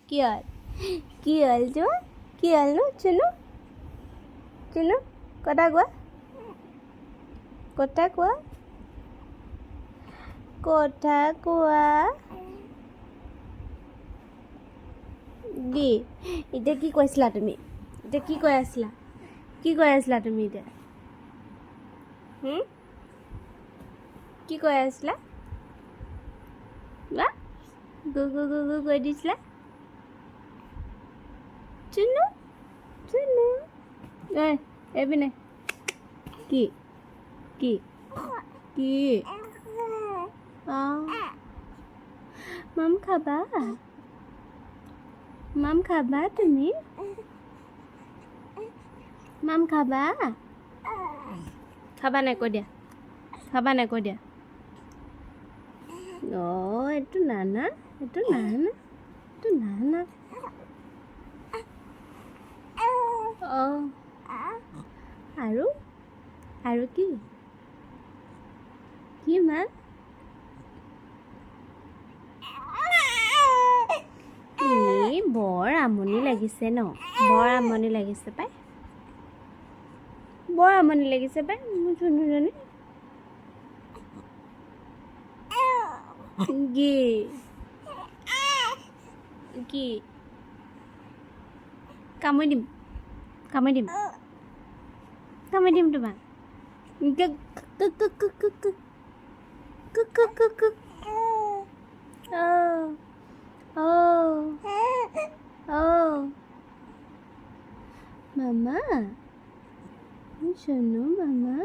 কি হল কি হল তোমাৰ কি হল নো চুনু চুনু কথা কোৱা কথা কোৱা কথা কোৱা কি এতিয়া কি কৈছিলা তুমি এতিয়া কি কৈ আছিলা তুমি এতিয়া কি কৈ আছিলা বা গু গু গু গু কৈ দিছিলা চুনু চুনু এইপিনে কি কি কি মাম খাবা তুমি মাম খাবা নাই কৈ দিয়া এইটো নানা আৰু কি মা বৰ আমনি লাগিছে ন বৰ আমনি লাগিছে পাই মোৰ চুনুজনী কি কামুৰি দিম তোমাক মামা চুনু মামা